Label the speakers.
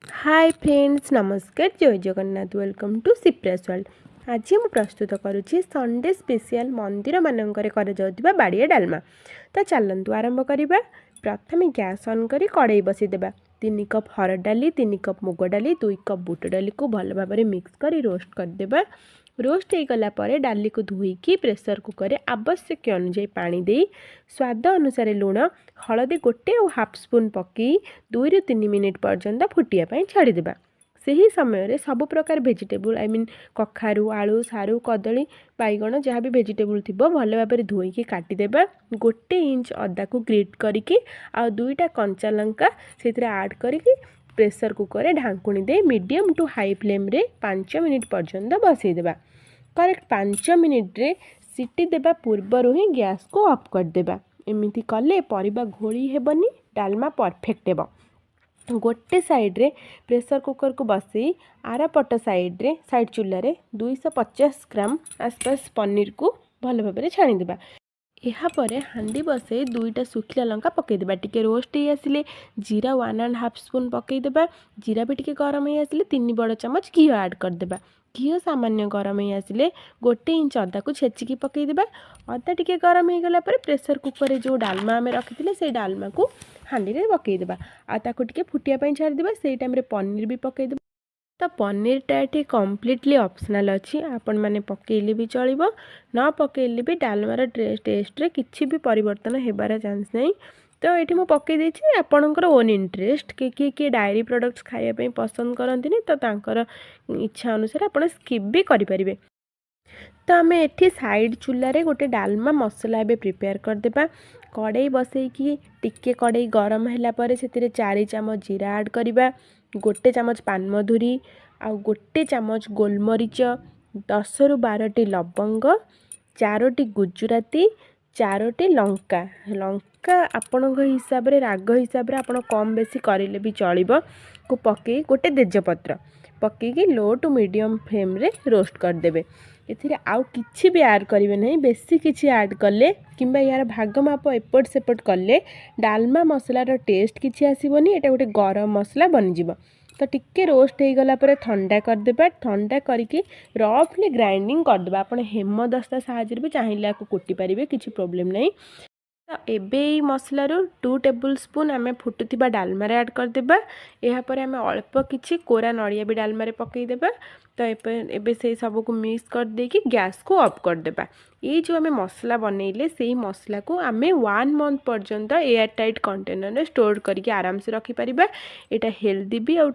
Speaker 1: हाय friends नमस्कार जय Jagannath welcome to सिप्रास वर्ल्ड। आज मैं प्रस्तुत करुच्ची संडे स्पेशल मंदिर मानकर बाड़िया डालमा। तो चलतु आरंभ करवा। प्रथम गैस ऑन करी कड़ाई बसईदेवा। 3 कप हरड़ डाली 3 कप मुग डाली 2 कप बुट डाली को भल भाव मिक्स कर रोस्ट करदेवा। रोस्ट हो गला डाली को धोईकी प्रेसर कुकर में आवश्यक अनुजाई पानी दे स्वाद अनुसार लुण हलदी गोटे और हाफ स्पून पकई 2 ରୁ 3 मिनिट पर्यंत फुटिया छाड़ीदेवा। सही समय सब प्रकार भेजिटेबल मीन कखारू आलू सारू कदली बैगण जहाँ भी भेजिटेबल थी भल भाव धोईकी काटिदेवा। 1 इंच अदा को ग्रेट करके आ 2टा कंचा लंका से आड करके प्रेसर कुकर ढांकुणी दे मीडियम टू हाई फ्लेम रे 5 मिनिट पर्यंत बसईदेवा। करेक्ट 5 मिनिट रे सीटी देवा पूर्वर ही गैस को ऑफ करदेवा। एमती कले परिबा घोली हेबनी डालमा परफेक्ट हेबो। गोटे साइड रे प्रेसर कुकर को बसई आरपट साइड रे साइड चूल्हा रे 250 ग्राम आसपास पनीर को भल भाव छाणीदेवा। यापर हांडी बसई 2टा सुखिला लंका पकईदेवा। टिके रोस्ट ही आसिले जीरा 1.5 स्पून पकईदेवा। जीरा भी टिके गरम ही आसिले 3 बड़ चमच घी ऐड करदेवा। घी सामान्य गरम ही आसिले 1 इंच अदा को छेचिकी पकईदेवा। अदा टिके गरम हो गला पर प्रेसर कुकर रे जो डालमा आमे रखिथिले से डालमा को हांडी रे पकईदेवा। आ ताको टिके फुटिया पई छाड़ीदेवा। सेई टाइम रे पनीर भी पकईदेवा। तो पनीरटा ये कम्प्लीटली ऑप्शनल अच्छी आपण मैंने पकेले भी चलो न पकेले भी डालमार टेस्ट रे किसी भी परिवर्तन होबार चांस नहीं। तो ये मुझे पकई आपणकर ओन इंटरेस्ट किए डायरी प्रोडक्ट्स खायापी पसंद करती तो तांकर इच्छा अनुसार आप स्किप भी करें। तो आम ये साइड चूल्हा गोटे डालमा मसला ए प्रिपेयर करदेबा। कड़ाई बसईकी टिके कड़ाई गरम है से 4 चामच जीरा ऐड करवा। 1 चामच पानमधुरी आ 1 चामच गोलमरीच 10 ରୁ 12ଟି लवंग 4ଟି गुजराती 4ଟି लंका लंका आपण हिसाब रे राग हिसाब रे आपण कम बेसी करेले भी चलिबो को पकई 1 तेजपत्र पकईकी लो टू मीडियम फ्लेम रे रोस्ट करदेबे। एथिरे आउ किछि भी ऐड करिवे नहीं। बेसी किछि ऐड कले किंबा यार भाग माप एपट सेपट कले डालमा मसलार टेस्ट किछि आसीबोनी। एटा गोटे गरम मसला बनिजिबो। तो टिके रोस्ट हो गला पर ठंडा करदेबा। ठंडा करके रफली ग्राइंडिंग करदेबा। आपण हेमदस्ता साहाଯ୍य भी चाहिए को कुटी पारिबे किछि प्रॉब्लम नहीं। तो एबे मसलार 2 टेबल स्पून आम फुटुवा डालमार ऐड करदेबा। यापर आम अल्प किछि कोरा नड़िया भी डालमार पकईदेबा। तो एबे से सब को मिक्स कर देकी गैस को ऑफ करदेबा। ये जो आम मसला बनइले से मसला को आम 1 मंथ पर्यंत एयर टाइट कंटेनर स्टोर करके आराम से रखिपारिबा। एटा हेल्दी भी और